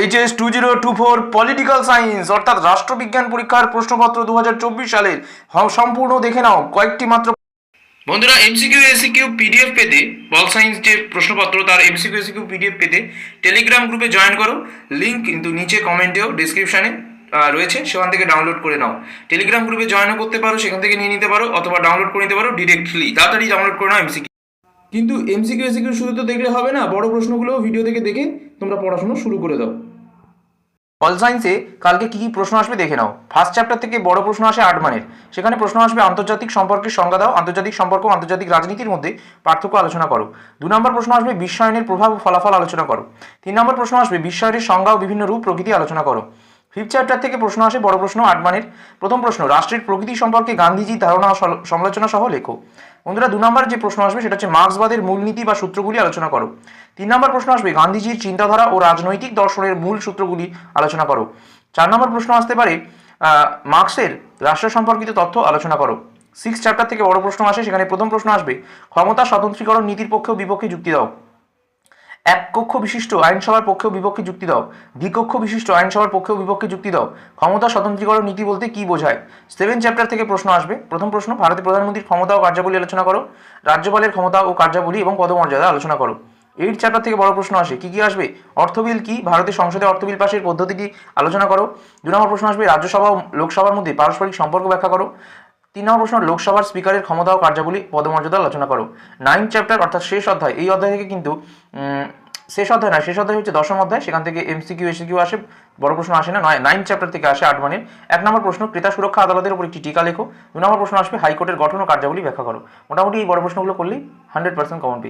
HS 2024 political science অর্থাৎ রাষ্ট্রবিজ্ঞান পরীক্ষার প্রশ্নপত্র 2024 সালের সম্পূর্ণ দেখে নাও। কয়েকটি মাত্র বন্ধুরা এমসিকিউ এসিকিউ পিডিএফ পেতে পল সায়েন্স যে প্রশ্নপত্র তার এমসিকিউ এসিকিউ পিডিএফ পেতে টেলিগ্রাম গ্রুপে জয়েন করো। লিঙ্ক কিন্তু নিচে কমেন্টেও ডিসক্রিপশানে রয়েছে, সেখান থেকে ডাউনলোড করে নাও। টেলিগ্রাম গ্রুপে জয়েনও করতে পারো, সেখান থেকে নিয়ে নিতে পারো, অথবা ডাউনলোড করে নিতে পারো ডিরেক্টলি। তাড়াতাড়ি ডাউনলোড করে নাও এমসিকিউ। কিন্তু এমসিকিউ এসিকিউ শুধু তো দেখলে হবে না, বড় প্রশ্নগুলো ভিডিও থেকে দেখে তোমরা পড়াশোনা শুরু করে দাও। পল সায়েন্সে কালকে কী কী প্রশ্ন আসবে দেখে নাও। ফার্স্ট চ্যাপ্টার থেকে বড় প্রশ্ন আসে 8 মানের। সেখানে প্রশ্ন আসবে আন্তর্জাতিক সম্পর্কের সংজ্ঞা দাও, আন্তর্জাতিক সম্পর্ক ও আন্তর্জাতিক রাজনীতির মধ্যে পার্থক্য আলোচনা করো। 2 নম্বর প্রশ্ন আসবে বিশ্বায়নের প্রভাব ও ফলাফল আলোচনা করো। 3 নম্বর প্রশ্ন আসবে বিশ্বায়নের সংজ্ঞা ও বিভিন্ন রূপ প্রকৃতি আলোচনা করো। ফিফথ চ্যাপ্টার থেকে প্রশ্ন আসে বড় প্রশ্ন 8 মানের। প্রথম প্রশ্ন, রাষ্ট্রের প্রকৃতি সম্পর্কে গান্ধীজির ধারণা ও সমালোচনা সহ লেখো। বন্ধুরা 2 নম্বর যে প্রশ্ন আসবে সেটা হচ্ছে মার্ক্সবাদের মূলনীতি বা সূত্রগুলি আলোচনা করো। 3 নম্বর প্রশ্ন আসবে গান্ধীজির চিন্তাধারা ও রাজনৈতিক দর্শনের মূল সূত্রগুলি আলোচনা করো। 4 নম্বর প্রশ্ন আসতে পারে মার্ক্সের রাষ্ট্র সম্পর্কিত তথ্য আলোচনা করো। 6 চ্যাপ্টার থেকে বড় প্রশ্ন আসে, সেখানে প্রথম প্রশ্ন আসবে ক্ষমতা স্বতন্ত্রীকরণ নীতির পক্ষে ও বিপক্ষে যুক্তি দাও। এক কক্ষ বিশিষ্ট আইনসভার পক্ষে ও বিপক্ষে যুক্তি দাও। দ্বিকক্ষ বিশিষ্ট আইনসভার পক্ষে ও বিপক্ষে যুক্তি দাও। ক্ষমতা স্বতন্ত্রীকরণ নীতি বলতে কি বোঝায়। 7 চ্যাপ্টার থেকে প্রশ্ন আসবে। প্রথম প্রশ্ন, ভারতের প্রধানমন্ত্রীর ক্ষমতা ও কার্যাবলী আলোচনা করো। রাজ্যপালের ক্ষমতা ও কার্যাবলী এবং পদমর্যাদা আলোচনা করো। 8 চ্যাপ্টার থেকে বড় প্রশ্ন আসে, কি আসবে, অর্থবিল কি, ভারতের সংসদে অর্থবিল পাশের পদ্ধতিটি আলোচনা করো। 2 নম্বর প্রশ্ন আসবে রাজ্যসভা ও লোকসভার মধ্যে পারস্পরিক সম্পর্ক ব্যাখ্যা করো। 3 নম্বর প্রশ্ন, লোকসভার স্পিকারের ক্ষমতা ও কার্যাবলী পদমর্যাদা আলোচনা করো। 9 চ্যাপ্টার অর্থাৎ শেষ অধ্যায়, এই অধ্যায় থেকে কিন্তু শেষ অধ্যায় হচ্ছে 10ম অধ্যায়, সেখান থেকে এমসিকিউ এসিকিউ আসে, বড় প্রশ্ন আসে না। 9 চ্যাপ্টার থেকে আসে 8 মানের। 1 নম্বর প্রশ্ন, ক্রেতা সুরক্ষা আদালতের উপর একটি টিকা লেখো। 2 নম্বর প্রশ্ন আসবে হাইকোর্টের গঠন ও কার্যাবলী ব্যাখ্যা করো। মোটামুটি এই বড় প্রশ্নগুলো করলেই 100% কমন পেয়ে